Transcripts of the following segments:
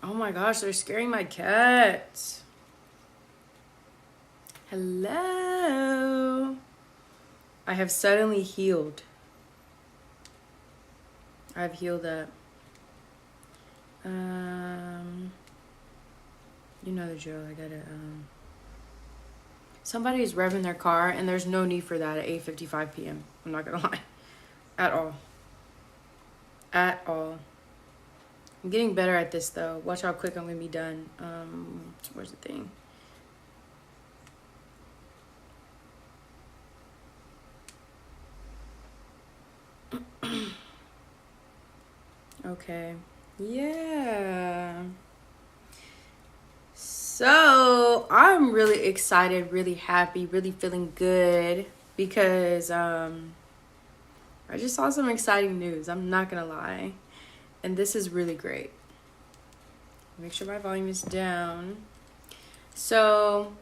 Oh my gosh, they're scaring my cats. Hello. I have suddenly healed. I've healed up. You know the drill. I gotta somebody's revving their car and there's no need for that at 8:55 p.m. I'm not gonna lie. At all. At all. I'm getting better at this though. Watch how quick I'm gonna be done. Where's the thing? Okay. Yeah. So I'm really excited, really happy, really feeling good because I just saw some exciting news. I'm not gonna lie. And this is really great. Make sure my volume is down. So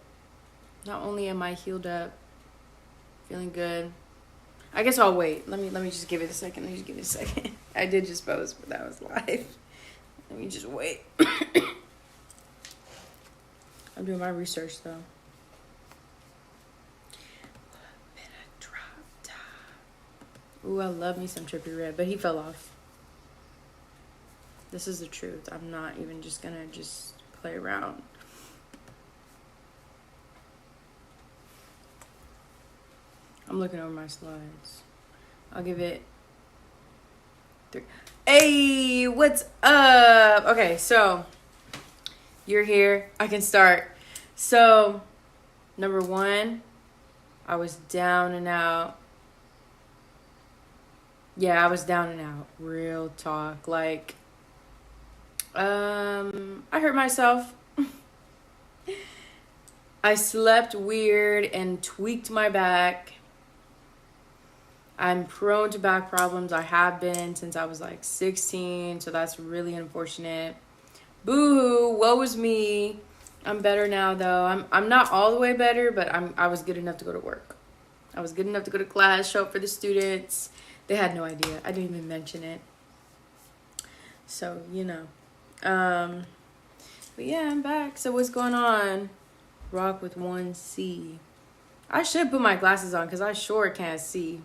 not only am I healed up, feeling good. I guess I'll wait. Let me just give it a second. Let me just give it a second. I did just post, but that was live. Let me just wait. I'm doing my research though. Ooh, I love me some Trippie Redd, but he fell off. This is the truth. I'm not even just gonna just play around. I'm looking over my slides. I'll give it 3. Hey, what's up? Okay, so you're here. I can start. So, number 1, I was down and out. Yeah, I was down and out. Real talk. Like, I hurt myself. I slept weird and tweaked my back. I'm prone to back problems. I have been since I was like 16, so that's really unfortunate. Boo-hoo, woe is me. I'm better now though. I'm not all the way better, but I was good enough to go to work. I was good enough to go to class, show up for the students. They had no idea. I didn't even mention it. So, you know. But yeah, I'm back. So what's going on? Rock with 1C. I should put my glasses on because I sure can't see.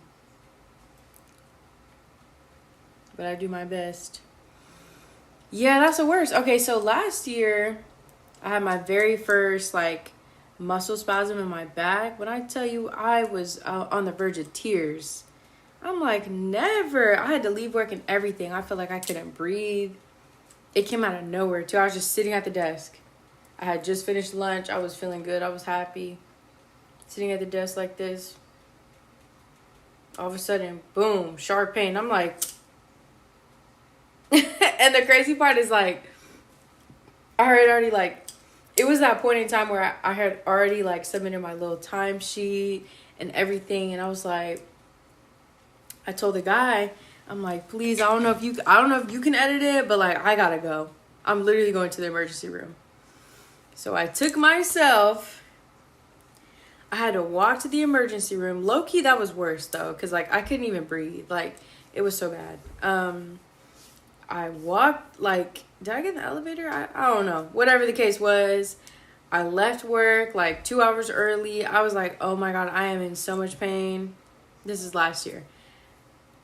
But I do my best. Yeah, that's the worst. Okay, so last year, I had my very first, like, muscle spasm in my back. When I tell you I was on the verge of tears, I'm like, never. I had to leave work and everything. I felt like I couldn't breathe. It came out of nowhere, too. I was just sitting at the desk. I had just finished lunch. I was feeling good. I was happy. Sitting at the desk like this. All of a sudden, boom, sharp pain. I'm like... And the crazy part is, like, I had already, like... It was that point in time where I had already, like, submitted my little timesheet and everything. And I was like... I told the guy... I'm like, please, I don't know if you can edit it, but like, I gotta go. I'm literally going to the emergency room. So I took myself. I had to walk to the emergency room. Low key, that was worse though, because like I couldn't even breathe. Like, it was so bad. I walked, like, did I get in the elevator? I don't know. Whatever the case was, I left work like 2 hours early. I was like, oh my God, I am in so much pain. This is last year.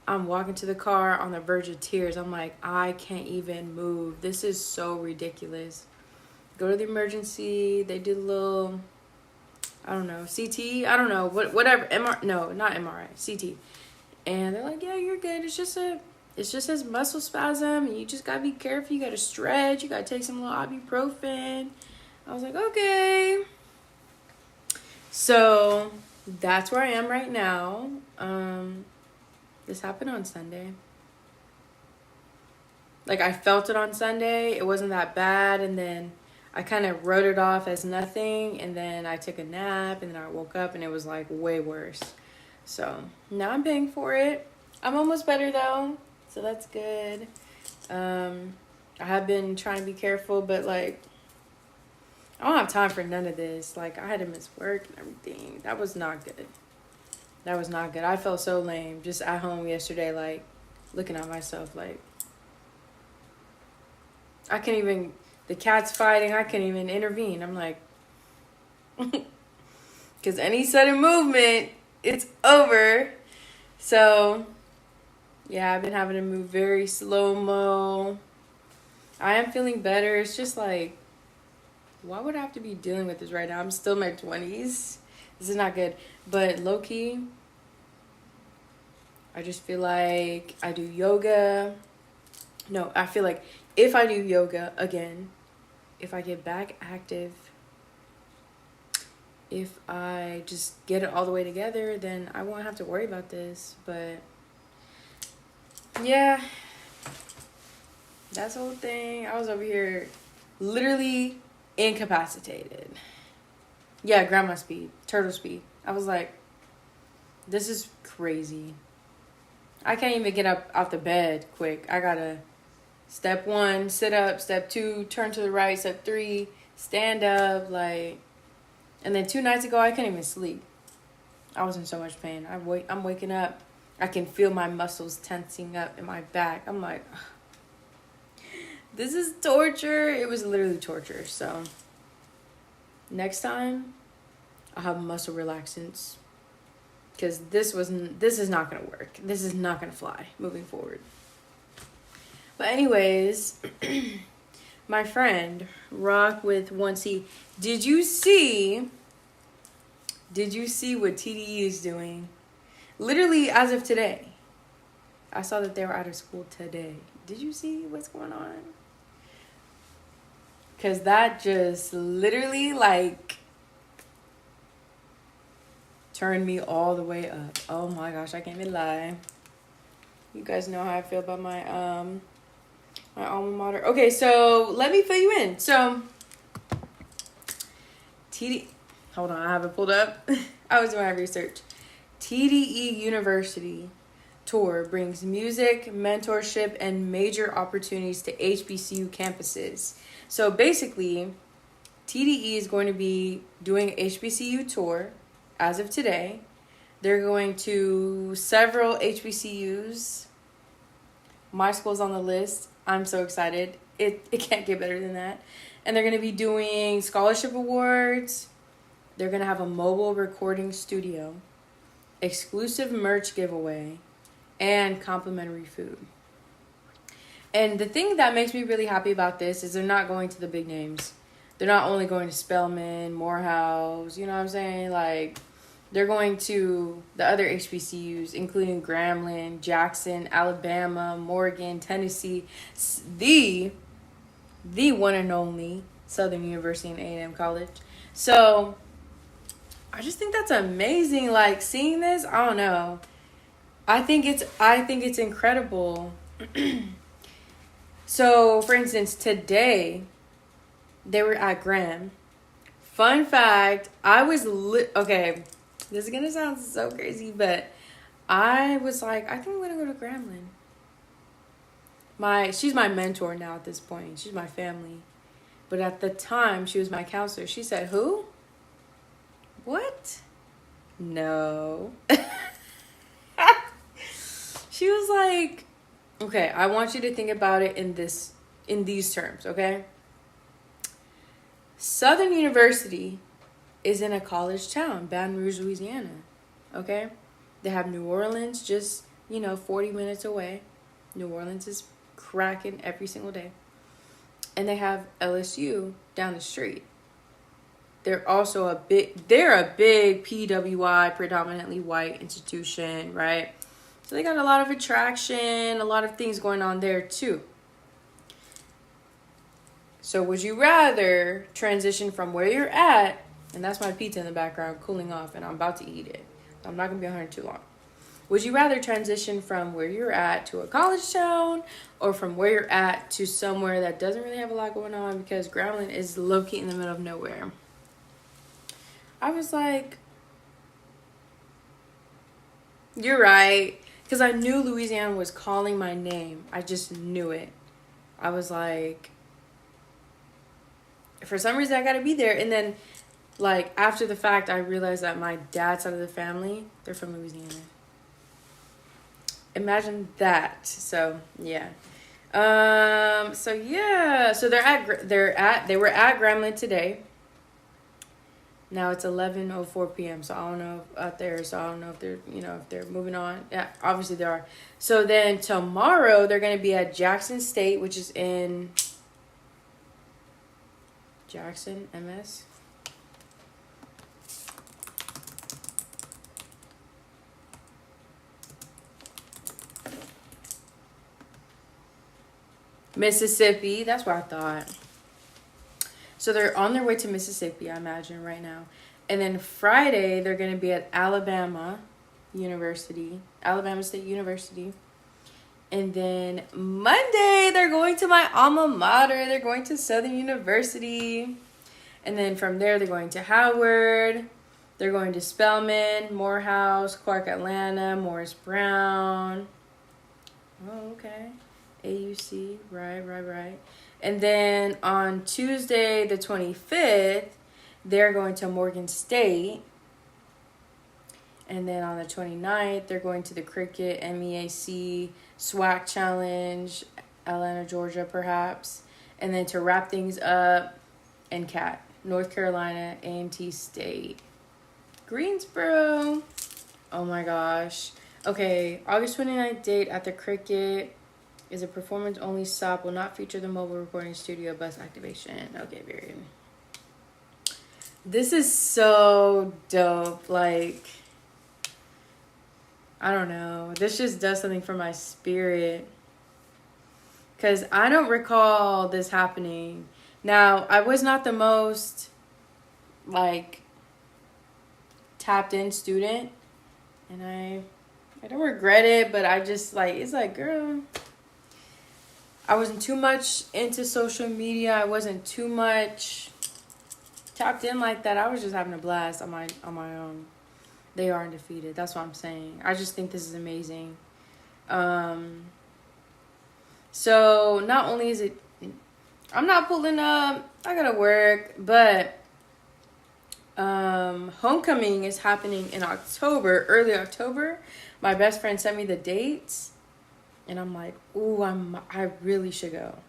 I'm walking to the car on the verge of tears. I'm like, I can't even move. This is so ridiculous. Go to the emergency. They did a little, I don't know, CT. I don't know, whatever. No, not MRI, CT. And they're like, yeah, you're good. It's just a muscle spasm. You just gotta be careful. You gotta stretch. You gotta take some little ibuprofen. I was like, okay. So that's where I am right now. This happened on Sunday. Like, I felt it on Sunday. It wasn't that bad. And then I kind of wrote it off as nothing. And then I took a nap. And then I woke up and it was, like, way worse. So now I'm paying for it. I'm almost better, though. So that's good. I have been trying to be careful. But, like, I don't have time for none of this. Like, I had to miss work and everything. That was not good. That was not good. I felt so lame just at home yesterday, like, looking at myself, like, I can't even The cat's fighting. I can't even intervene. I'm like, because any sudden movement, it's over. So, yeah, I've been having to move very slow-mo. I am feeling better. It's just like, why would I have to be dealing with this right now? I'm still in my 20s. This is not good. But low-key, I just feel like I do yoga. No, I feel like if I do yoga again, if I get back active, if I just get it all the way together, then I won't have to worry about this. But yeah, that's the whole thing. I was over here literally incapacitated. Yeah, grandma speed, turtle speed. I was like, this is crazy. I can't even get up out the bed quick. I gotta step 1, sit up, step 2, turn to the right, step 3, stand up, like. And then 2 nights ago, I couldn't even sleep. I was in so much pain. I'm waking up. I can feel my muscles tensing up in my back. I'm like, ugh. This is torture. It was literally torture. So next time, I'll have muscle relaxants. Because this is not going to work. This is not going to fly moving forward. But anyways, my friend, Rock with 1C, did you see what TDE is doing? Literally as of today. I saw that they were out of school today. Did you see what's going on? Because that just literally, like, turned me all the way up. Oh my gosh, I can't even lie. You guys know how I feel about my my alma mater. Okay, so let me fill you in. So hold on, I have it pulled up. I was doing my research. TDE University tour brings music, mentorship, and major opportunities to HBCU campuses. So basically, TDE is going to be doing an HBCU tour as of today. They're going to several HBCUs. My school's on the list. I'm so excited. It can't get better than that. And they're going to be doing scholarship awards. They're going to have a mobile recording studio, exclusive merch giveaway, and complimentary food. And the thing that makes me really happy about this is they're not going to the big names. They're not only going to Spelman, Morehouse, you know what I'm saying? Like, they're going to the other HBCUs, including Grambling, Jackson, Alabama, Morgan, Tennessee, the one and only Southern University and A&M College. So I just think that's amazing. Like, seeing this, I don't know. I think it's incredible. So, for instance, today they were at Graham. Fun fact, I was okay. This is gonna sound so crazy, but I was like, I think I'm gonna go to Grambling. She's my mentor now at this point. She's my family. But at the time, she was my counselor. She said, who? What? No. She was like, okay, I want you to think about it in these terms, okay? Southern University is in a college town, Baton Rouge, Louisiana, okay? They have New Orleans just, 40 minutes away. New Orleans is cracking every single day. And they have LSU down the street. They're also a big PWI, predominantly white institution, right? So they got a lot of attraction, a lot of things going on there too. So would you rather transition from where you're at, and that's my pizza in the background cooling off, and I'm about to eat it. I'm not going to be on here too long. Would you rather transition from where you're at to a college town, or from where you're at to somewhere that doesn't really have a lot going on, because Grambling is low-key in the middle of nowhere? I was like, you're right. Because I knew Louisiana was calling my name. I just knew it. I was like, for some reason I gotta be there. And then, like, after the fact, I realized that my dad's side of the family, they're from Louisiana. Imagine that. So, yeah. So yeah, so they were at Gremlin today. Now it's 11:04 p.m. So I don't know out there. So I don't know if they're, if they're moving on. Yeah, obviously they are. So then tomorrow they're gonna be at Jackson State, which is in Jackson, MS. Mississippi. That's what I thought. So they're on their way to Mississippi, I imagine, right now. And then Friday, they're going to be at Alabama State University. And then Monday, they're going to my alma mater. They're going to Southern University. And then from there, they're going to Howard. They're going to Spelman, Morehouse, Clark Atlanta, Morris Brown. Oh, okay. AUC, right. And then on Tuesday, the 25th, they're going to Morgan State. And then on the 29th, they're going to the Cricket MEAC SWAC Challenge, Atlanta, Georgia, perhaps. And then to wrap things up, NCAT, North Carolina, A&T State, Greensboro. Oh my gosh. Okay, August 29th date at the Cricket is a performance-only stop, will not feature the mobile recording studio bus activation. Okay, very good. This is so dope. Like, I don't know. This just does something for my spirit. Because I don't recall this happening. Now, I was not the most, like, tapped-in student. And I don't regret it, but I just, like, it's like, girl, I wasn't too much into social media. I wasn't too much tapped in like that. I was just having a blast on my own. They are undefeated. That's what I'm saying. I just think this is amazing. So not only is it, I'm not pulling up, I gotta work, but homecoming is happening in October, early October. My best friend sent me the dates. And I'm like, ooh, I really should go.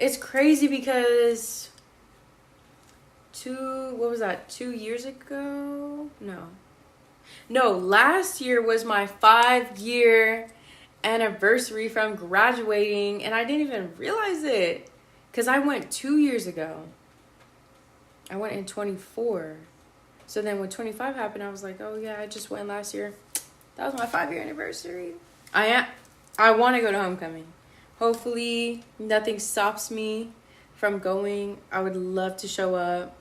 It's crazy because 2 years ago? No, last year was my 5-year anniversary from graduating, and I didn't even realize it because I went 2 years ago. I went in 24. So then when 25 happened, I was like, oh yeah, I just went last year. That was my 5-year anniversary. I want to go to homecoming. Hopefully, nothing stops me from going. I would love to show up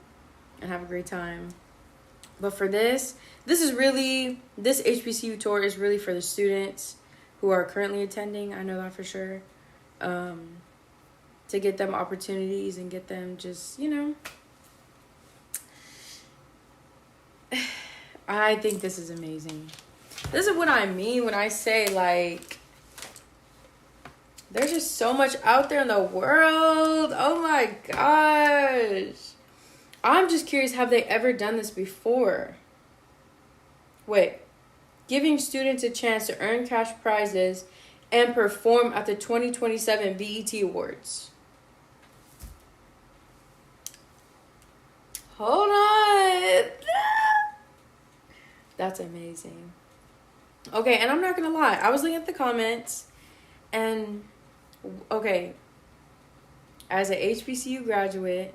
and have a great time. But for this HBCU tour is really for the students who are currently attending. I know that for sure. To get them opportunities and get them just, I think this is amazing. This is what I mean when I say, like, there's just so much out there in the world. Oh my gosh. I'm just curious, have they ever done this before? Wait. Giving students a chance to earn cash prizes and perform at the 2027 BET Awards. Hold on. That's amazing. Okay, and I'm not going to lie. I was looking at the comments and... Okay, as an HBCU graduate,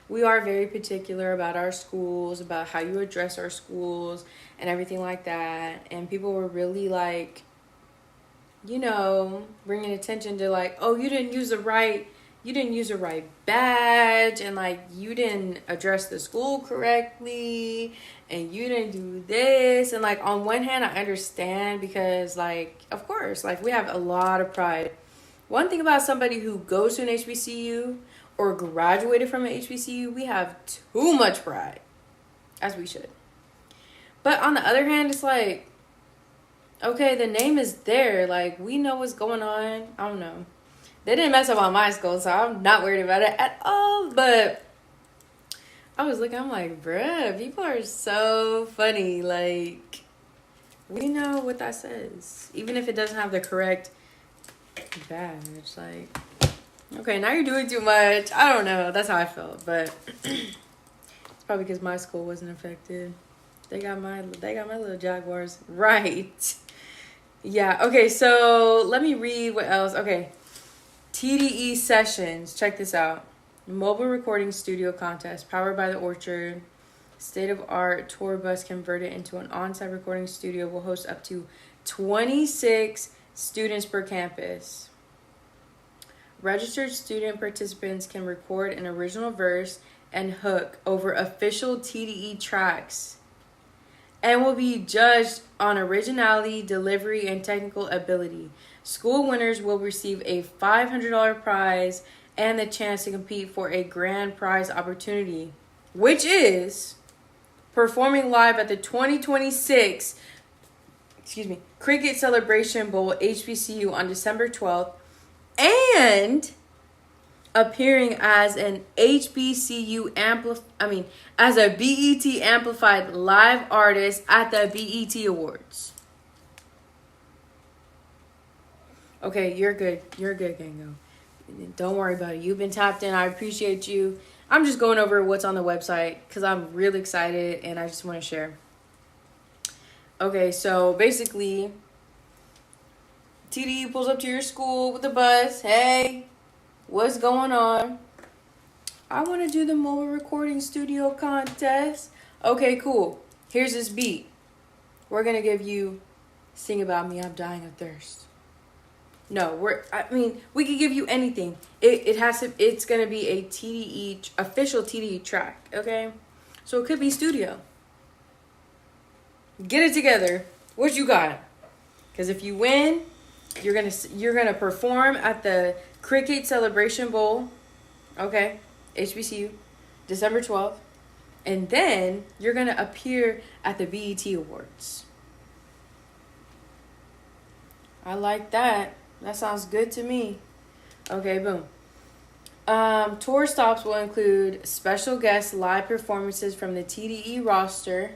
we are very particular about our schools, about how you address our schools and everything like that. And people were really like, bringing attention to like, oh, you didn't use the right badge, and like you didn't address the school correctly, and you didn't do this. And like on one hand, I understand because like, of course, like we have a lot of pride. One thing about somebody who goes to an HBCU or graduated from an HBCU, we have too much pride, as we should. But on the other hand, it's like, okay, the name is there. Like, we know what's going on. I don't know. They didn't mess up on my school, so I'm not worried about it at all. But I was looking, I'm like, bruh, people are so funny. Like, we know what that says. Even if it doesn't have the correct badge. Like, okay, now you're doing too much. I don't know. That's how I felt, but it's probably because my school wasn't affected. They got my little Jaguars right. Yeah. Okay. So let me read what else. Okay. TDE sessions. Check this out. Mobile recording studio contest powered by the Orchard. State of art tour bus converted into an on-site recording studio will host up to 26 students per campus. Registered student participants can record an original verse and hook over official TDE tracks and will be judged on originality, delivery, and technical ability. School winners will receive a $500 prize and the chance to compete for a grand prize opportunity, which is performing live at the 2026 Cricket Celebration Bowl HBCU on December 12th and appearing as an HBCU as a BET amplified live artist at the BET Awards. Okay, you're good. You're good, Gango. Don't worry about it. You've been tapped in. I appreciate you. I'm just going over what's on the website because I'm really excited and I just want to share. Okay, so basically, TDE pulls up to your school with the bus. Hey, what's going on? I want to do the mobile recording studio contest. Okay, cool. Here's this beat. We're going to give you Sing About Me, I'm Dying of Thirst. No, we could give you anything. It's going to be a TDE, official TDE track, okay? So it could be studio. Get it together. What you got? Because if you win, you're gonna perform at the Cricket Celebration Bowl, okay? HBCU, December 12th. And then you're going to appear at the BET Awards. I like that. That sounds good to me. Okay, boom. Tour stops will include special guest live performances from the TDE roster.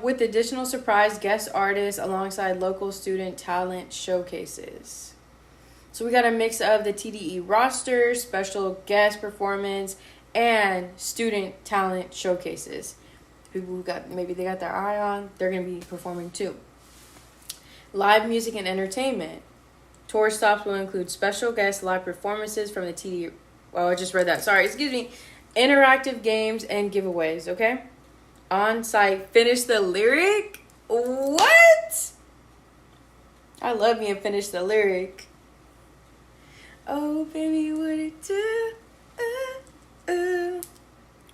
With additional surprise guest artists alongside local student talent showcases. So we got a mix of the TDE roster, special guest performance, and student talent showcases. People who maybe they got their eye on, they're going to be performing too. Live music and entertainment. Tour stops will include special guest live performances from the TDE. Well, I just read that. Sorry, excuse me. Interactive games and giveaways, okay? On-site, finish the lyric? What? I love being finish the lyric. Oh, baby, what it do?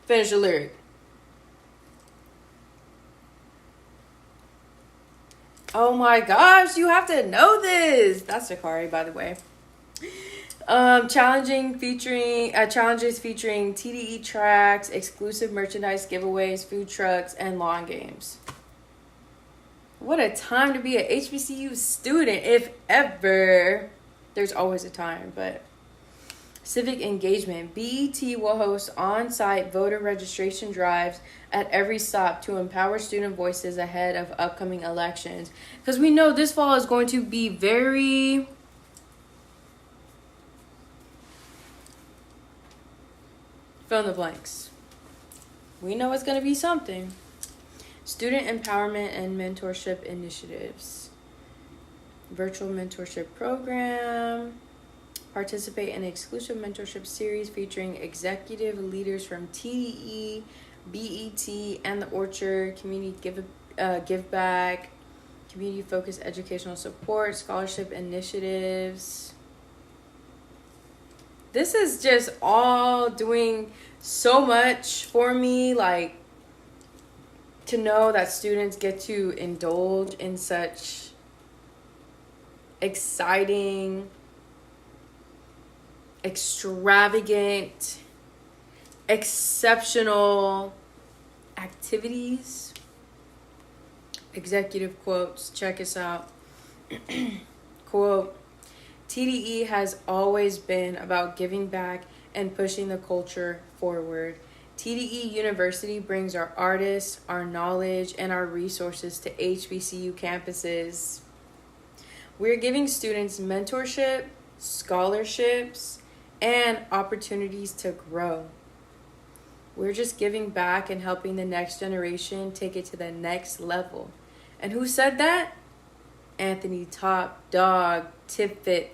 Finish the lyric. Oh my gosh, you have to know this. That's Sakari, by the way. Challenges featuring TDE tracks, exclusive merchandise giveaways, food trucks, and lawn games. What a time to be an HBCU student, if ever. There's always a time, but civic engagement. BET will host on-site voter registration drives at every stop to empower student voices ahead of upcoming elections. Because we know this fall is going to be very... fill in the blanks. We know it's going to be something. Student empowerment and mentorship initiatives. Virtual mentorship program. Participate in an exclusive mentorship series featuring executive leaders from TDE, BET, and the Orchard. Community give back. Community-focused educational support. Scholarship initiatives. This is just all doing so much for me, like, to know that students get to indulge in such exciting, extravagant, exceptional activities. Executive quotes, check us out. Quote, TDE has always been about giving back and pushing the culture forward. TDE University brings our artists, our knowledge, and our resources to HBCU campuses. We're giving students mentorship, scholarships, and opportunities to grow. We're just giving back and helping the next generation take it to the next level. And who said that? Anthony Top Dog Tipfit,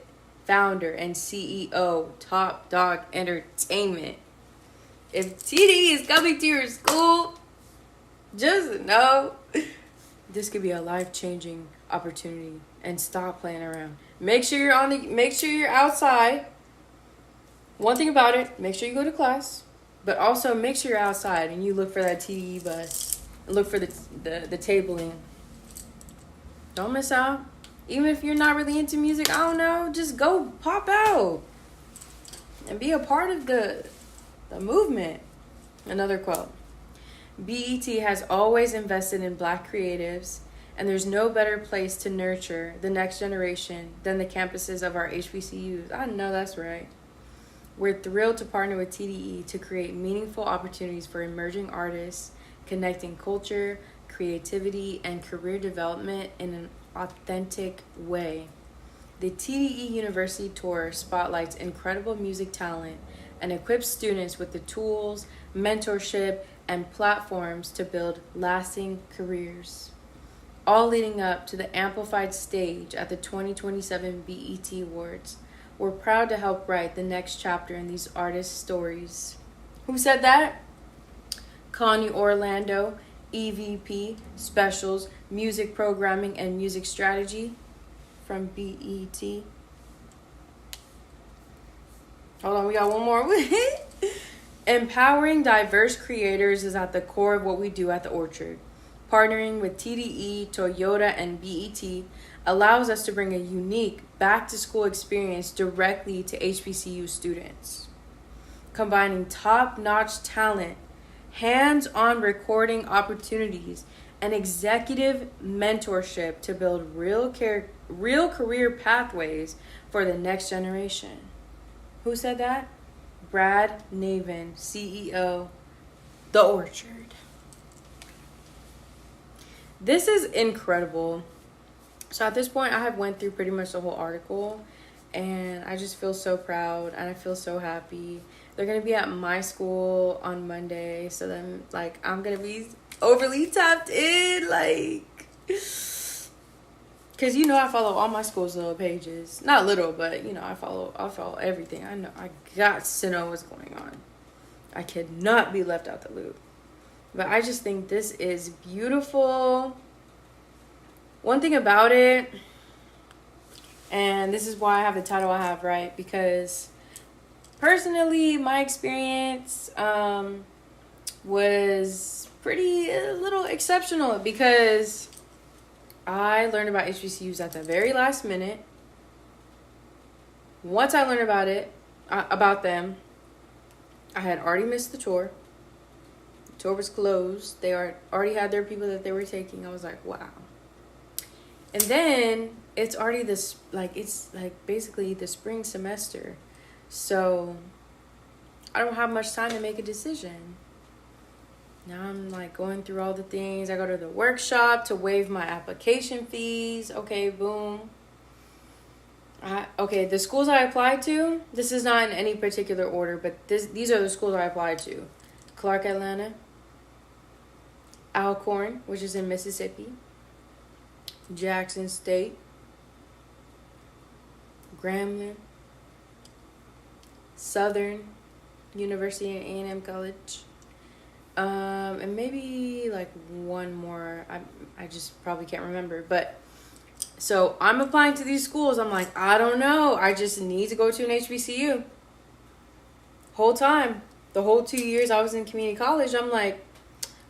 founder and CEO, Top Dog Entertainment. If TDE is coming to your school, just know this could be a life-changing opportunity. And stop playing around. Make sure you're outside. One thing about it, make sure you go to class, but also make sure you're outside and you look for that TDE bus and look for the tabling. Don't miss out. Even if you're not really into music, I don't know, just go pop out and be a part of the movement. Another quote. BET has always invested in Black creatives, and there's no better place to nurture the next generation than the campuses of our HBCUs. I know that's right. We're thrilled to partner with TDE to create meaningful opportunities for emerging artists, connecting culture, creativity, and career development in an authentic way. The TDE University Tour spotlights incredible music talent and equips students with the tools, mentorship, and platforms to build lasting careers. All leading up to the amplified stage at the 2027 BET Awards. We're proud to help write the next chapter in these artists' stories. Who said that? Connie Orlando, EVP, Specials, Music Programming and Music Strategy from BET. Hold on, we got one more. Empowering diverse creators is at the core of what we do at the Orchard. Partnering with TDE, Toyota, and BET allows us to bring a unique back-to-school experience directly to HBCU students. Combining top-notch talent, hands-on recording opportunities, and executive mentorship to build real career pathways for the next generation. Who said that? Brad Navin, CEO, The Orchard. This is incredible. So at this point, I have went through pretty much the whole article, and I just feel so proud, and I feel so happy. They're going to be at my school on Monday, so then, like, I'm going to be overly tapped in, like, because, you know, I follow all my school's little pages. Not little, but, you know, I follow everything. I know, I got to know what's going on. I cannot be left out the loop. But I just think this is beautiful. One thing about it, and this is why I have the title I have, right? Because personally, my experience was a little exceptional because I learned about HBCUs at the very last minute. Once I learned about them, I had already missed the tour. The tour was closed. They already had their people that they were taking. I was like, wow. And then it's already it's basically the spring semester. So I don't have much time to make a decision. Now I'm like going through all the things. I go to the workshop to waive my application fees. Okay, boom. The schools I applied to, this is not in any particular order, but these are the schools I applied to. Clark Atlanta, Alcorn, which is in Mississippi, Jackson State, Grambling, Southern University and A&M College, and maybe like one more. I just probably can't remember. But so I'm applying to these schools. I'm like, I don't know. I just need to go to an HBCU. Whole time, the whole 2 years I was in community college, I'm like,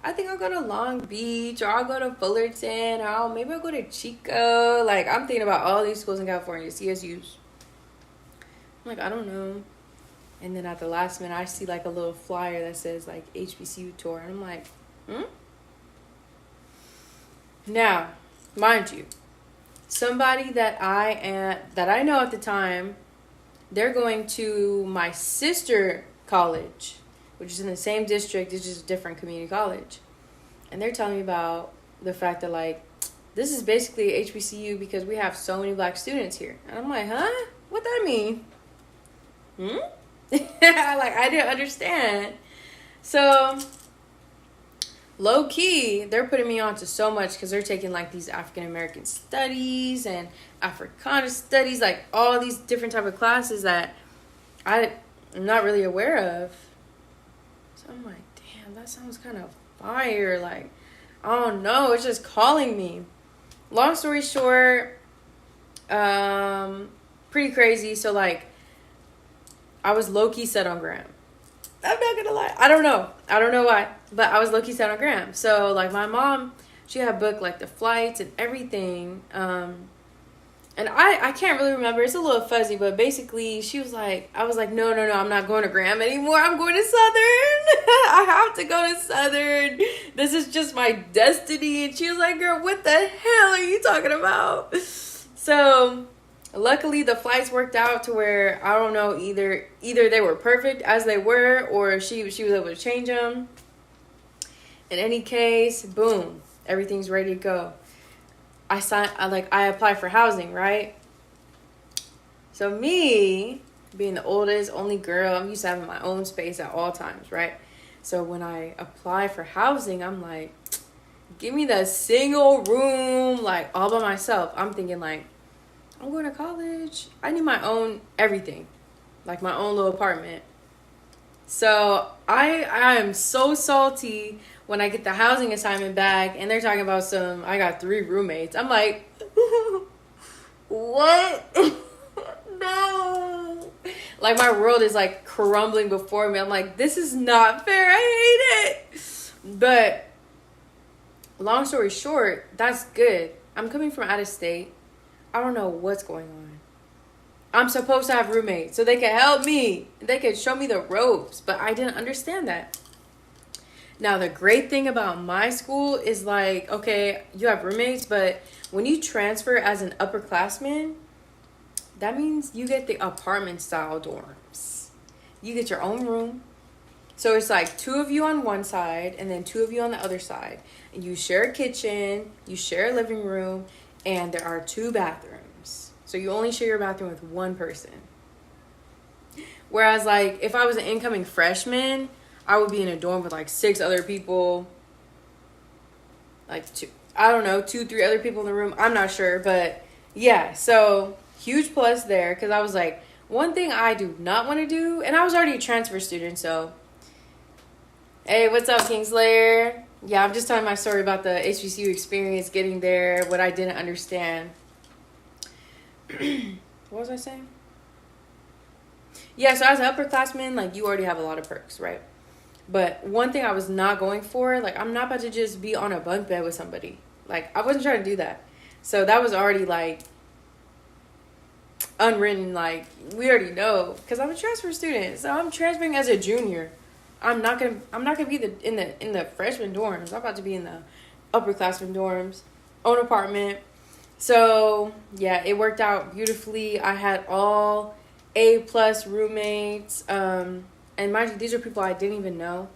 I think I'll go to Long Beach, or I'll go to Fullerton, or maybe I'll go to Chico. Like, I'm thinking about all these schools in California, CSUs. I'm like, I don't know. And then at the last minute, I see like a little flyer that says like HBCU tour. And I'm like, Now, mind you, somebody that I know at the time, they're going to my sister college. which is in the same district, it's just a different community college. And they're telling me about the fact that, like, this is basically HBCU because we have so many black students here. And I'm like, huh? What that mean? Like, I didn't understand. So, low key, they're putting me on to so much because they're taking, like, these African American studies and Africana studies, like, all these different type of classes that I'm not really aware of. So I'm like, damn, that sounds kind of fire. Like, I don't know, it's just calling me. Long story short, pretty crazy. So, like, I was low-key set on Graham. I'm not gonna lie. I don't know why, but I was low-key set on Graham. So, like, my mom, she had booked, like, the flights and everything. And I can't really remember. It's a little fuzzy, but basically, she was like, I was like, no, I'm not going to Graham anymore. I'm going to Southern. I have to go to Southern. This is just my destiny. And she was like, girl, what the hell are you talking about? So, luckily, the flights worked out to where, I don't know, either they were perfect as they were, or she was able to change them. In any case, boom, everything's ready to go. I applied for housing, right? So me, being the oldest, only girl, I'm used to having my own space at all times, right? So when I apply for housing, I'm like, give me the single room, like, all by myself. I'm thinking, like, I'm going to college. I need my own everything, like my own little apartment. So I am so salty when I get the housing assignment back and they're talking about I got 3 roommates. I'm like, what? No. Like, my world is, like, crumbling before me. I'm like, this is not fair. I hate it. But long story short, that's good. I'm coming from out of state. I don't know what's going on. I'm supposed to have roommates so they can help me. They can show me the ropes, but I didn't understand that. Now, the great thing about my school is, like, okay, you have roommates, but when you transfer as an upperclassman, that means you get the apartment style dorms. You get your own room. So it's like 2 of you on one side and then 2 of you on the other side. And you share a kitchen, you share a living room, and there are 2 bathrooms. So you only share your bathroom with 1 person. Whereas, like, if I was an incoming freshman, I would be in a dorm with, like, 6 other people. Like, 2, 3 other people in the room. I'm not sure. But, yeah. So, huge plus there. Because I was like, one thing I do not want to do. And I was already a transfer student, so. Hey, what's up, Kingslayer? Yeah, I'm just telling my story about the HBCU experience, getting there, what I didn't understand. What was I saying? Yeah, so as an upperclassman, like, you already have a lot of perks, right? But one thing I was not going for, like, I'm not about to just be on a bunk bed with somebody. Like, I wasn't trying to do that. So that was already, like, unwritten. Like, we already know, because I'm a transfer student. So I'm transferring as a junior. I'm not gonna be in the freshman dorms. I'm about to be in the upperclassmen dorms, own apartment. So yeah, it worked out beautifully. I had all A+ roommates, and mind you, these are people I didn't even know,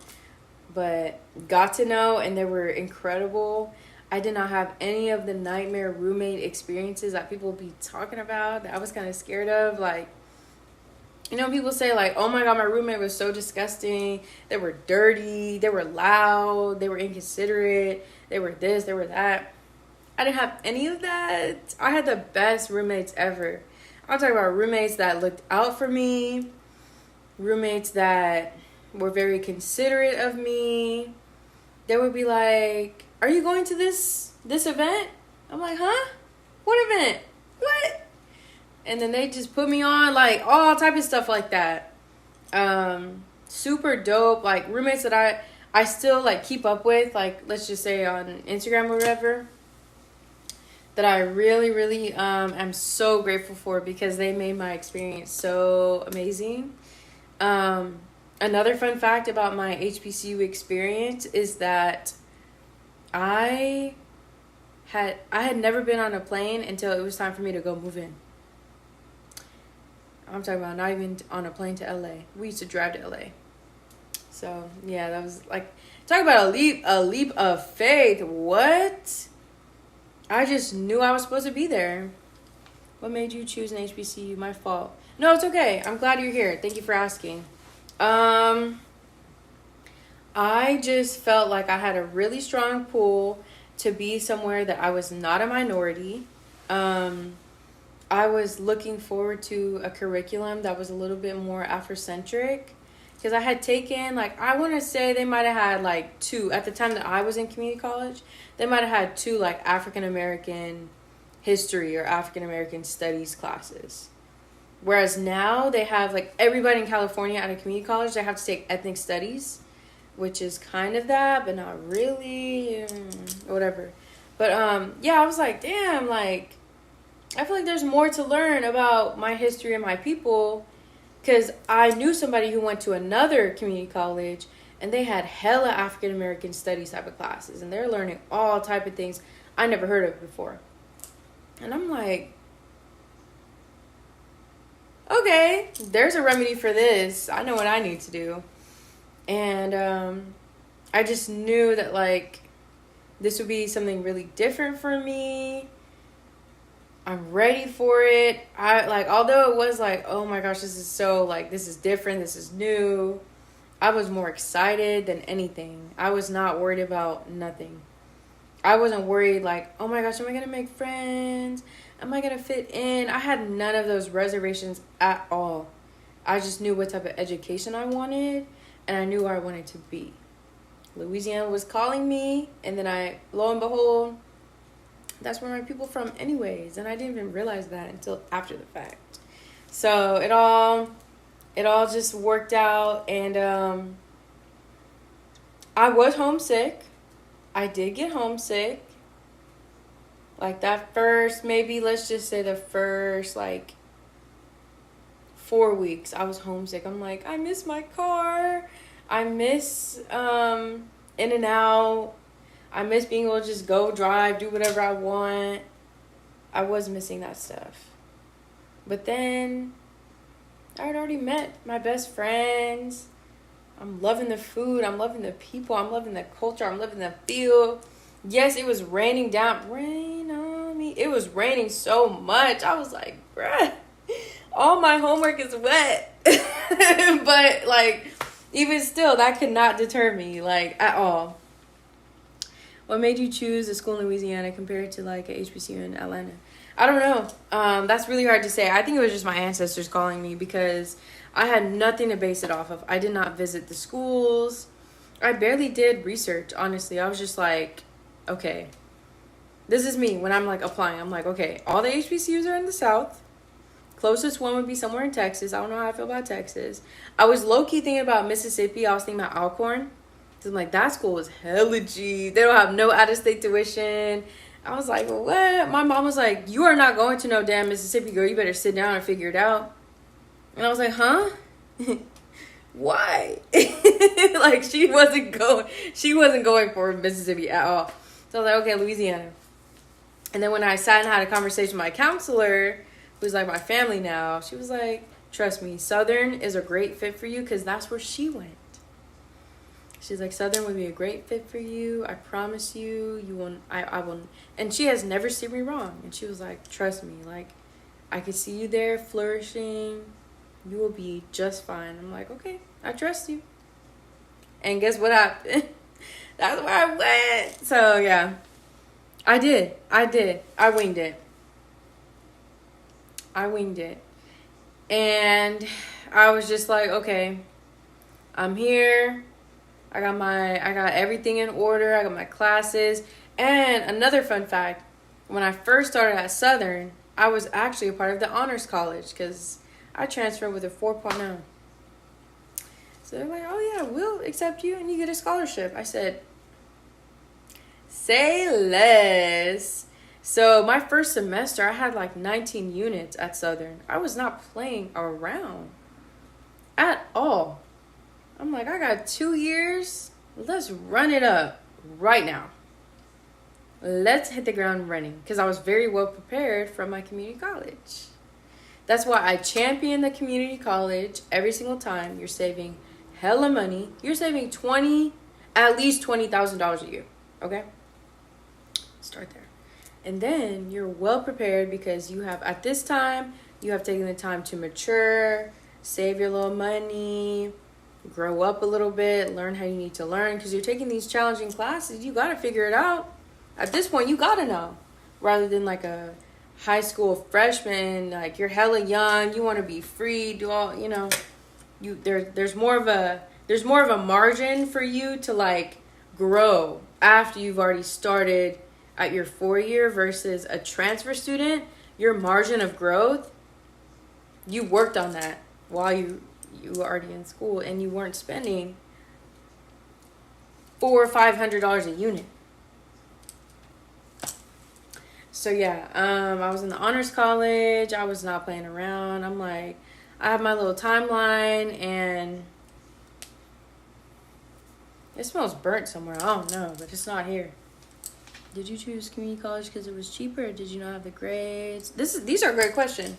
but got to know, and they were incredible. I did not have any of the nightmare roommate experiences that people be talking about that I was kind of scared of. Like, you know, people say, like, oh my God, my roommate was so disgusting. They were dirty. They were loud. They were inconsiderate. They were this. They were that. I didn't have any of that. I had the best roommates ever. I'm talking about roommates that looked out for me. Roommates that were very considerate of me. They would be like, are you going to this event? I'm like, huh? What event? What? And then they just put me on, like, all type of stuff like that. Super dope. Like, roommates that I still, like, keep up with, like, let's just say on Instagram or whatever, that I really, really am so grateful for because they made my experience so amazing. Another fun fact about my HBCU experience is that I had never been on a plane until it was time for me to go move in. I'm talking about not even on a plane to LA. We used to drive to LA. So yeah, that was like, talk about a leap of faith. What? I just knew I was supposed to be there. What made you choose an HBCU? My fault. No, it's okay. I'm glad you're here. Thank you for asking. I just felt like I had a really strong pull to be somewhere that I was not a minority. I was looking forward to a curriculum that was a little bit more Afrocentric, because I had taken, like, I want to say they might have had like two, at the time that I was in community college, they might have had two like African American history or African American studies classes. Whereas now they have, like, everybody in California at a community college, they have to take ethnic studies, which is kind of that, but not really, whatever. But yeah, I was like, damn, like, I feel like there's more to learn about my history and my people, because I knew somebody who went to another community college and they had hella African American studies type of classes, and they're learning all type of things I never heard of before. And I'm like, okay, there's a remedy for this. I know what I need to do. And I just knew that, like, this would be something really different for me. I'm ready for it. Although it was like, oh my gosh, this is so, like, this is different, this is new, I was more excited than anything. I was not worried about nothing. I wasn't worried, like, oh my gosh, am I going to make friends? Am I going to fit in? I had none of those reservations at all. I just knew what type of education I wanted, and I knew where I wanted to be. Louisiana was calling me, and then lo and behold, that's where my people from anyways, and I didn't even realize that until after the fact. So it all just worked out, and I was homesick. I did get homesick. Like that first, maybe let's just say the first, like, 4 weeks, I was homesick. I'm like, I miss my car. I miss in and out. I miss being able to just go drive, do whatever I want. I was missing that stuff. But then I had already met my best friends. I'm loving the food. I'm loving the people. I'm loving the culture. I'm loving the feel. Yes, it was raining down. Rain on me. It was raining so much. I was like, bruh, all my homework is wet. But, like, even still, that could not deter me, like, at all. What made you choose a school in Louisiana compared to, like, a HBCU in Atlanta? I don't know. That's really hard to say. I think it was just my ancestors calling me, because I had nothing to base it off of. I did not visit the schools. I barely did research, honestly. I was just like, okay, this is me when I'm, like, applying. I'm like, okay, all the HBCUs are in the South. Closest one would be somewhere in Texas. I don't know how I feel about Texas. I was low-key thinking about Mississippi. I was thinking about Alcorn. Because I'm like, that school is hella G. They don't have no out-of-state tuition. I was like, well, what? My mom was like, you are not going to no damn Mississippi, girl. You better sit down and figure it out. And I was like, huh? Why? Like, she wasn't going for Mississippi at all. So I was like, okay, Louisiana. And then when I sat and had a conversation with my counselor, who's like my family now, she was like, trust me, Southern is a great fit for you, because that's where she went. She's like, Southern would be a great fit for you. I promise you, you won't, I won't. And she has never seen me wrong. And she was like, trust me, like, I could see you there flourishing. You will be just fine. I'm like, okay, I trust you. And guess what happened? That's where I went. So, yeah, I did. I winged it. And I was just like, okay, I'm here. I got everything in order. I got my classes. And another fun fact, when I first started at Southern, I was actually a part of the honors college, because I transferred with a 4.0. So they're like, oh yeah, we'll accept you and you get a scholarship. I said, say less. So my first semester, I had like 19 units at Southern. I was not playing around at all. I'm like, I got 2 years. Let's run it up right now. Let's hit the ground running. Because I was very well prepared from my community college. That's why I champion the community college every single time. You're saving hella money. You're saving at least $20,000 a year. Okay? Start there. And then you're well prepared because you have, at this time, you have taken the time to mature, save your little money, grow up a little bit, learn how you need to learn. Because you're taking these challenging classes, you got to figure it out. At this point, you got to know. Rather than like a high school freshman, like you're hella young, you want to be free, do all, you know, there's more of a margin for you to like grow after you've already started at your 4-year versus a transfer student. Your margin of growth, you worked on that while you were already in school, and you weren't spending $400 or $500 a unit. So yeah, I was in the honors college. I was not playing around. I'm like, I have my little timeline, and it smells burnt somewhere. I don't know, but it's not here. Did you choose community college because it was cheaper, or did you not have the grades? These are a great question.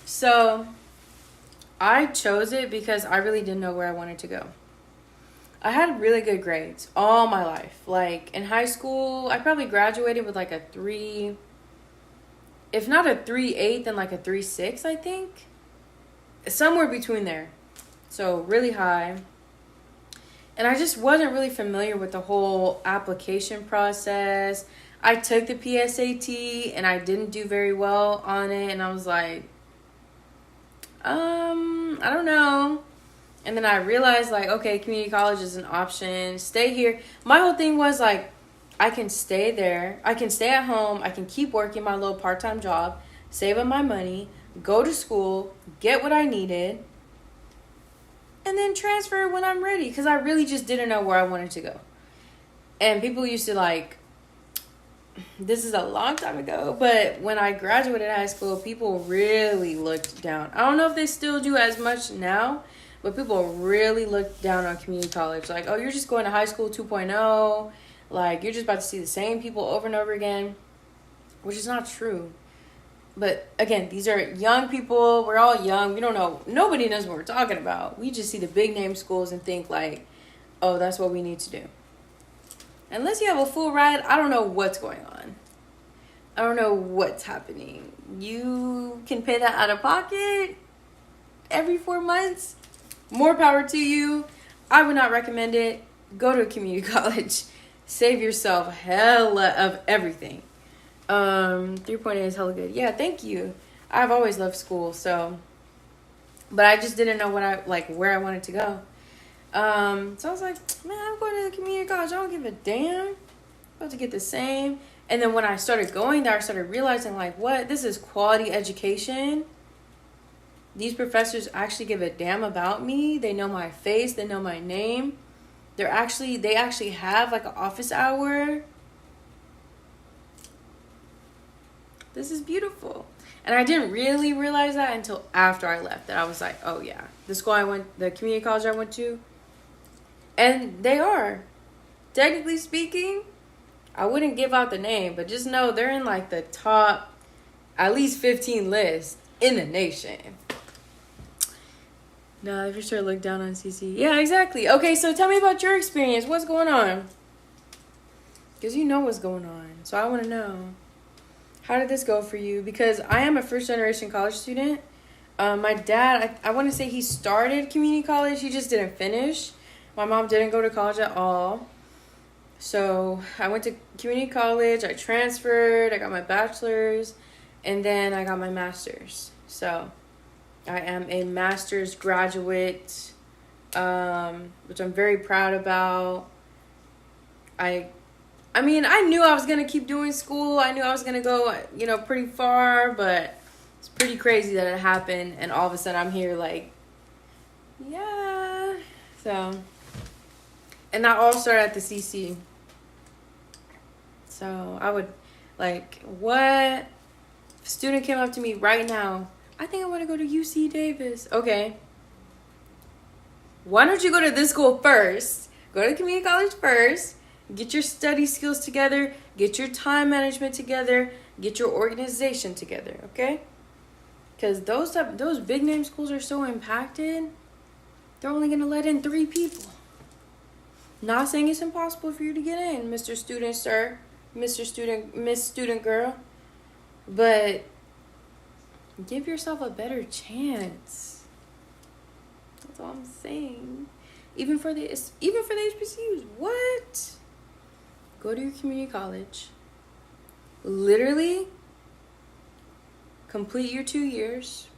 So I chose it because I really didn't know where I wanted to go. I had really good grades all my life. Like in high school, I probably graduated with like a 3, if not a 3.8, then like a 3.6, I think. Somewhere between there. So really high. And I just wasn't really familiar with the whole application process. I took the PSAT and I didn't do very well on it. And I was like, I don't know. And then I realized, like, okay, community college is an option. Stay here. My whole thing was, like, I can stay there. I can stay at home. I can keep working my little part-time job, save up my money, go to school, get what I needed, and then transfer when I'm ready. Because I really just didn't know where I wanted to go. And people used to, like, this is a long time ago, but when I graduated high school, people really looked down. I don't know if they still do as much now, but people really look down on community college. Like, oh, you're just going to high school 2.0. Like, you're just about to see the same people over and over again, which is not true. But, again, these are young people. We're all young. We don't know. Nobody knows what we're talking about. We just see the big-name schools and think, like, oh, that's what we need to do. Unless you have a full ride, I don't know what's going on. I don't know what's happening. You can pay that out of pocket every 4 months. More power to you. I would not recommend it. Go to a community college. Save yourself hella of everything. 3.8 is hella good. Yeah, thank you. I've always loved school, so. But I just didn't know where I wanted to go. So I was like, man, I'm going to the community college. I don't give a damn. I'm about to get the same. And then when I started going there, I started realizing, like, what? This is quality education. These professors actually give a damn about me. They know my face. They know my name. They actually have, like, an office hour. This is beautiful. And I didn't really realize that until after I left. That I was like, oh, yeah. The community college I went to, and they are. Technically speaking, I wouldn't give out the name, but just know they're in like the top at least 15 lists in the nation. No, if you're sure to look down on CC. Yeah, exactly. Okay, so tell me about your experience. What's going on? Because you know what's going on. So I want to know. How did this go for you? Because I am a first-generation college student. My dad, I want to say he started community college. He just didn't finish. My mom didn't go to college at all. So I went to community college. I transferred. I got my bachelor's. And then I got my master's. So I am a master's graduate, which I'm very proud about. I mean, I knew I was going to keep doing school. I knew I was going to go, pretty far. But it's pretty crazy that it happened. And all of a sudden I'm here like, yeah. So, and that all started at the CC. So I would, what? If a student came up to me right now, I think I want to go to UC Davis. Okay. Why don't you go to this school first? Go to community college first. Get your study skills together. Get your time management together. Get your organization together, okay? Because those big name schools are so impacted. they're only going to let in 3 people. Not saying it's impossible for you to get in, Mr. Student Sir, Mr. Student, Miss Student Girl. But give yourself a better chance. That's all I'm saying. Even for the HBCUs. What? Go to your community college. Literally complete your 2 years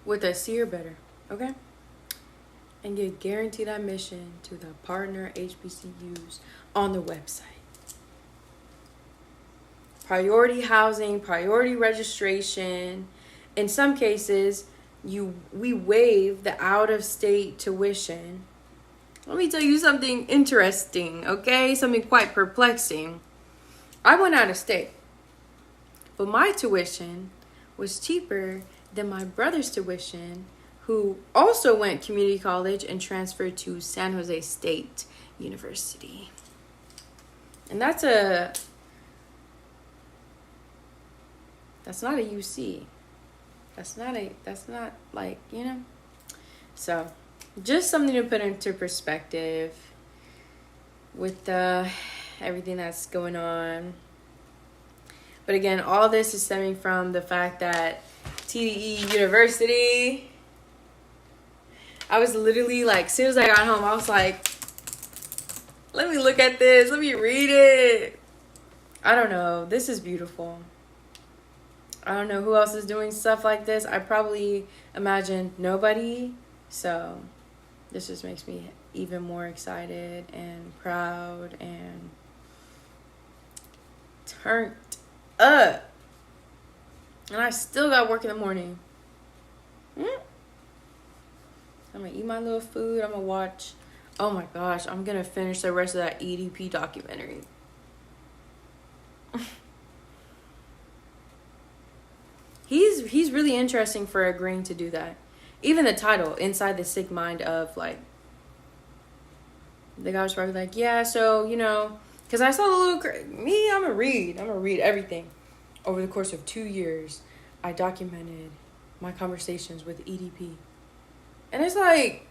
with a C or better. Okay? And get guaranteed admission to the partner HBCUs on the website. Priority housing, priority registration. In some cases, we waive the out-of-state tuition. Let me tell you something interesting, okay? Something quite perplexing. I went out of state, but my tuition was cheaper than my brother's tuition, who also went community college and transferred to San Jose State University. And that's not a UC. That's not like, you know. So, just something to put into perspective with everything that's going on. But again, all this is stemming from the fact that TDE University, I was literally like, as soon as I got home, I was like, let me look at this. Let me read it. I don't know. This is beautiful. I don't know who else is doing stuff like this. I probably imagine nobody. So this just makes me even more excited and proud and turned up. And I still got work in the morning. I'm going to eat my little food. I'm going to watch. Oh my gosh. I'm going to finish the rest of that EDP documentary. He's really interesting for agreeing to do that. Even the title, Inside the Sick Mind of, like, the guy was probably like, yeah, so, you know, because I saw the little, I'm going to read everything. Over the course of 2 years, I documented my conversations with EDP. And it's like,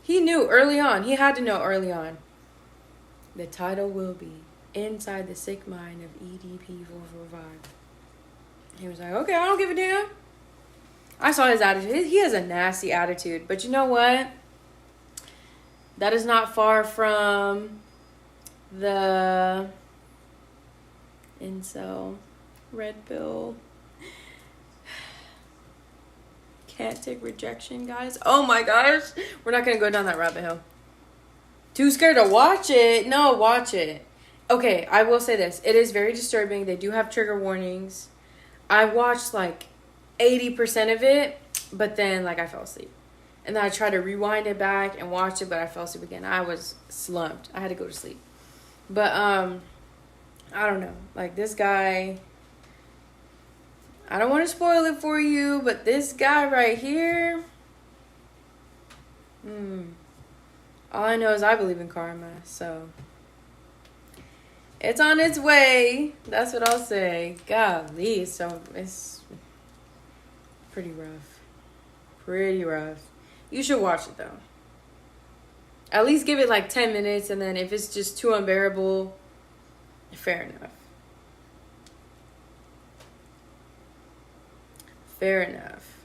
he knew early on, he had to know early on, the title will be Inside the Sick Mind of EDP 445. He was like, okay, I don't give a damn. I saw his attitude. He has a nasty attitude. But you know what? That is not far from the incel, red pill, can't take rejection, guys. Oh my gosh. We're not going to go down that rabbit hole. Too scared to watch it. No, watch it. Okay, I will say this. It is very disturbing. They do have trigger warnings. I watched like 80% of it, but then like I fell asleep. And then I tried to rewind it back and watch it, but I fell asleep again. I was slumped. I had to go to sleep. But I don't know. Like this guy, I don't want to spoil it for you, but this guy right here, all I know is I believe in karma, so it's on its way. That's what I'll say. Golly, so it's pretty rough. Pretty rough. You should watch it, though. At least give it like 10 minutes, and then if it's just too unbearable, fair enough. Fair enough.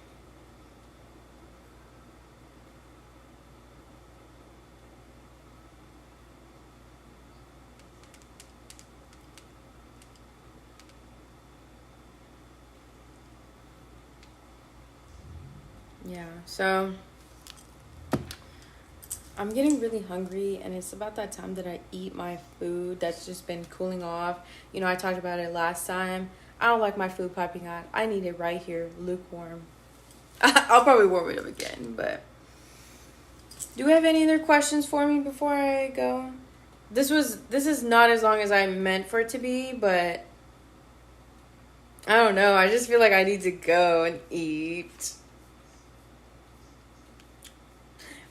Yeah, so I'm getting really hungry, and it's about that time that I eat my food that's just been cooling off. You know, I talked about it last time. I don't like my food piping hot. I need it right here, lukewarm. I'll probably warm it up again, but do you have any other questions for me before I go? This is not as long as I meant for it to be, but I don't know. I just feel like I need to go and eat.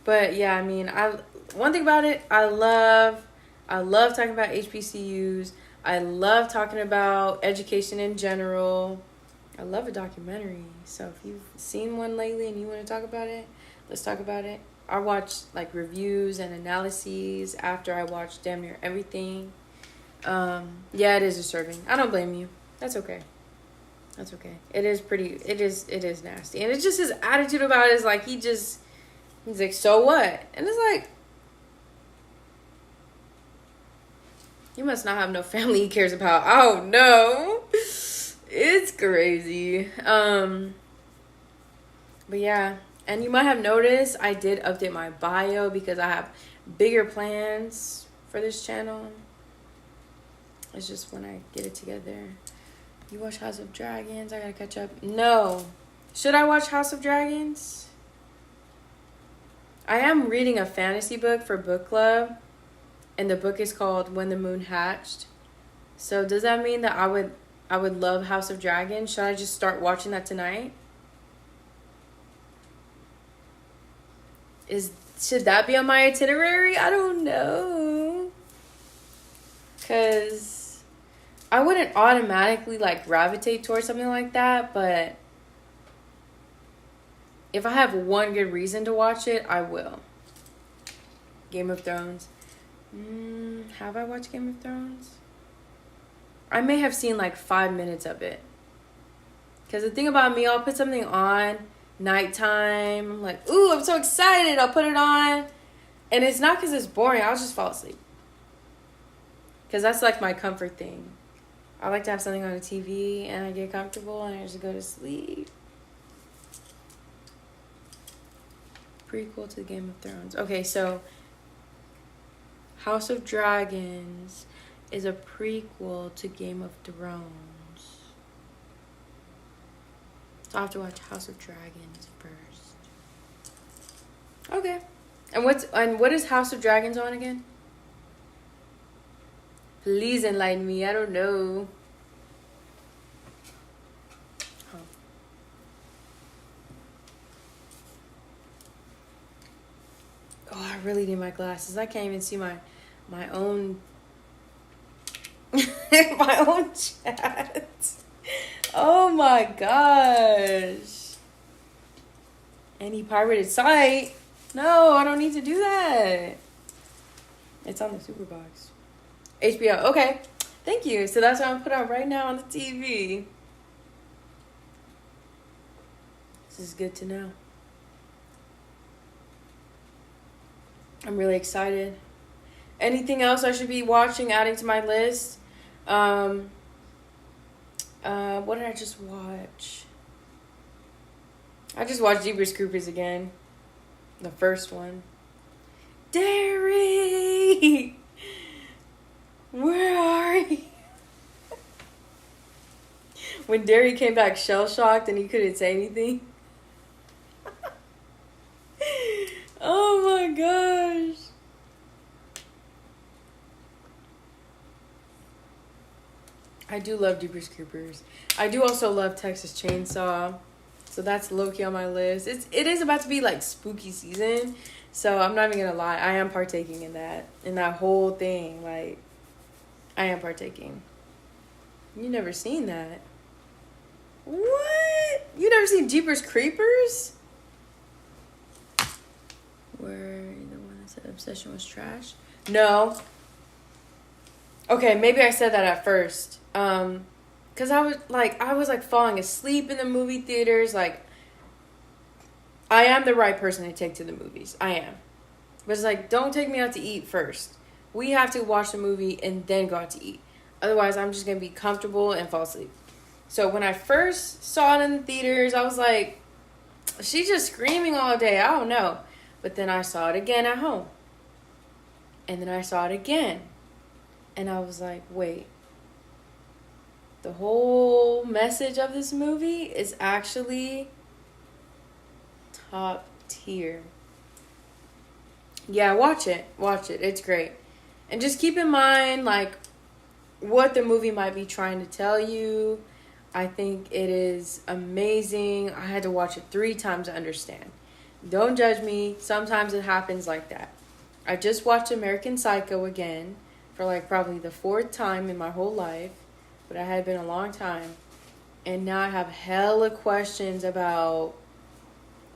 But yeah, I mean, one thing about it, I love talking about HBCUs. I love talking about education in general. I love a documentary. So if you've seen one lately and you want to talk about it, Let's talk about it. I watch like reviews and analyses after I watch damn near everything. Yeah, it is disturbing. I don't blame you. That's okay. That's okay. It is pretty. It is nasty, and it's just his attitude about it is like he's like, so what? And it's like, he must not have no family he cares about. Oh no, it's crazy. But yeah, and you might have noticed I did update my bio because I have bigger plans for this channel. It's just when I get it together. You watch House of Dragons? I gotta catch up. No. Should I watch House of Dragons? I am reading a fantasy book for book club, and the book is called When the Moon Hatched. So does that mean that I would love House of Dragons? Should I just start watching that tonight? Should that be on my itinerary? I don't know. 'Cause I wouldn't automatically like gravitate towards something like that, but if I have one good reason to watch it, I will. Game of Thrones. Have I watched Game of Thrones? I may have seen like 5 minutes of it. Because the thing about me, I'll put something on nighttime. I'm like, ooh, I'm so excited. I'll put it on. And it's not because it's boring. I'll just fall asleep. Because that's like my comfort thing. I like to have something on the TV and I get comfortable and I just go to sleep. Prequel to Game of Thrones. Okay, so House of Dragons is a prequel to Game of Thrones. So I have to watch House of Dragons first. Okay. And what is House of Dragons on again? Please enlighten me. I don't know. Oh, I really need my glasses. I can't even see my own my own chat. Oh my gosh. Any pirated site? No, I don't need to do that. It's on the Superbox. HBO. Okay. Thank you. So that's what I'm put on right now on the TV. This is good to know. I'm really excited. Anything else I should be watching, adding to my list? What did I just watch? I just watched Jeepers Creepers again. The first one. Derry! Where are you? When Derry came back shell-shocked and he couldn't say anything. Oh my gosh. I do love Jeepers Creepers. I do also love Texas Chainsaw. So that's low-key on my list. It is about to be like spooky season. So I'm not even gonna lie. I am partaking in that. In that whole thing. Like, I am partaking. You never seen that. What? You never seen Jeepers Creepers? Where the one that said Obsession was trash? No. Okay, maybe I said that at first. Cause I was falling asleep in the movie theaters. Like, I am the right person to take to the movies. I am. But it's like, don't take me out to eat first. We have to watch the movie and then go out to eat. Otherwise, I'm just gonna be comfortable and fall asleep. So when I first saw it in the theaters, I was like, she's just screaming all day. I don't know. But then I saw it again at home. And then I saw it again. And I was like, wait. The whole message of this movie is actually top tier. Yeah, watch it. Watch it. It's great. And just keep in mind, like, what the movie might be trying to tell you. I think it is amazing. I had to watch it 3 times to understand. Don't judge me. Sometimes it happens like that. I just watched American Psycho again for like probably the 4th time in my whole life. But it had been a long time. And now I have hella questions about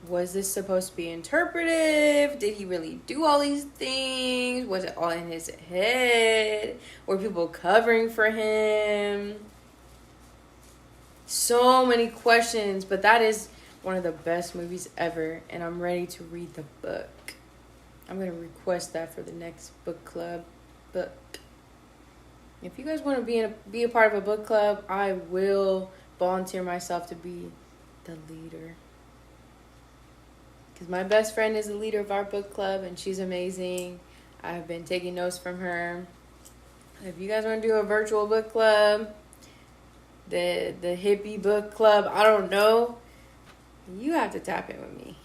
was this supposed to be interpretive? Did he really do all these things? Was it all in his head? Were people covering for him? So many questions, but that is one of the best movies ever, and I'm ready to read the book. I'm going to request that for the next book club book. If you guys want to be a part of a book club, I will volunteer myself to be the leader. Because my best friend is the leader of our book club, and she's amazing. I've been taking notes from her. If you guys want to do a virtual book club, the hippie book club, I don't know, you have to tap in with me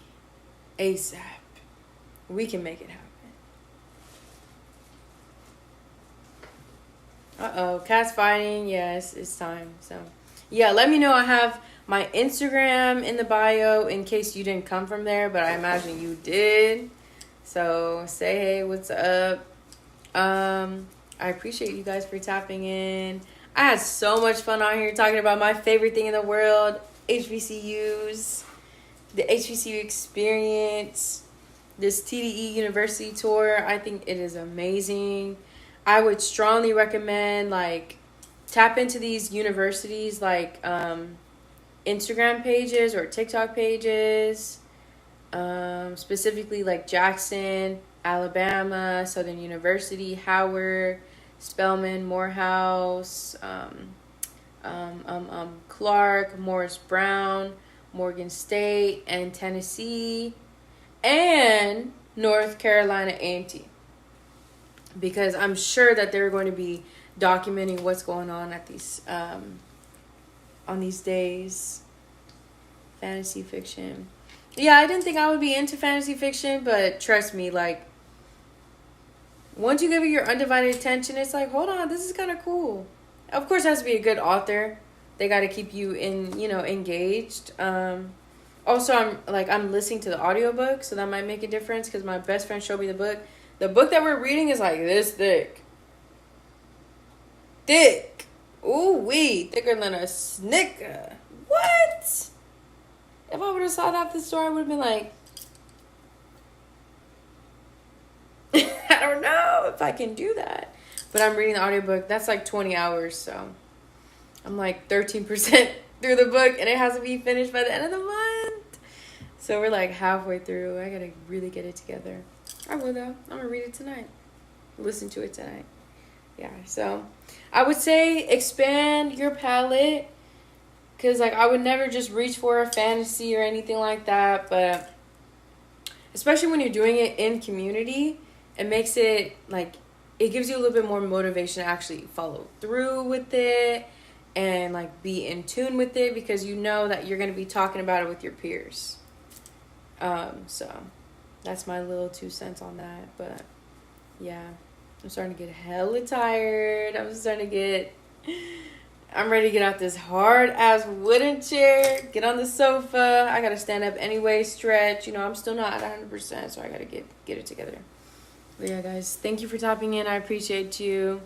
ASAP. We can make it happen. Uh-oh, cats fighting. Yes, it's time. So, yeah, let me know. I have my Instagram in the bio in case you didn't come from there, but I imagine you did. So, say hey, what's up? I appreciate you guys for tapping in. I had so much fun on here talking about my favorite thing in the world, HBCUs, the HBCU experience. This TDE University tour, I think it is amazing. I would strongly recommend, like, tap into these universities, like, Instagram pages or TikTok pages. Specifically, like, Jackson, Alabama, Southern University, Howard, Spelman, Morehouse, Clark, Morris Brown, Morgan State, and Tennessee, and North Carolina A&T, because I'm sure that they're going to be documenting what's going on at these on these days. Fantasy fiction. Yeah, I didn't think I would be into fantasy fiction, but trust me, like, once you give it your undivided attention, it's like, hold on, this is kind of cool. Of course, it has to be a good author. They got to keep you engaged. Also, I'm listening to the audiobook, so that might make a difference because my best friend showed me the book. The book that we're reading is like this thick. Thick. Ooh-wee. Thicker than a Snicker. What? If I would have saw that at the store, I would have been like, I don't know if I can do that. But I'm reading the audiobook. That's like 20 hours, so I'm like 13% through the book, and it has to be finished by the end of the month. So we're like halfway through. I gotta really get it together. I will though. I'm gonna read it tonight. Listen to it tonight. Yeah, so I would say expand your palette, because like I would never just reach for a fantasy or anything like that, but especially when you're doing it in community, it makes it like, it gives you a little bit more motivation to actually follow through with it and like be in tune with it, because you know that you're going to be talking about it with your peers. So that's my little 2 cents on that. But yeah, I'm starting to get hella tired. I'm ready to get out this hard ass wooden chair, get on the sofa. I gotta stand up anyway, stretch. I'm still not at 100%, so I gotta get it together. But yeah, guys, thank you for tapping in. I appreciate you.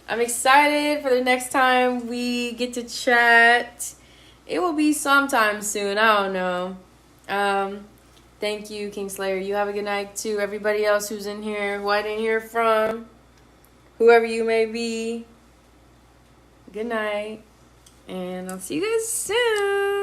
I'm excited for the next time we get to chat. It will be sometime soon. I don't know. Thank you, Kingslayer. You have a good night, too. Everybody else who's in here, who I didn't hear from, whoever you may be, good night. And I'll see you guys soon.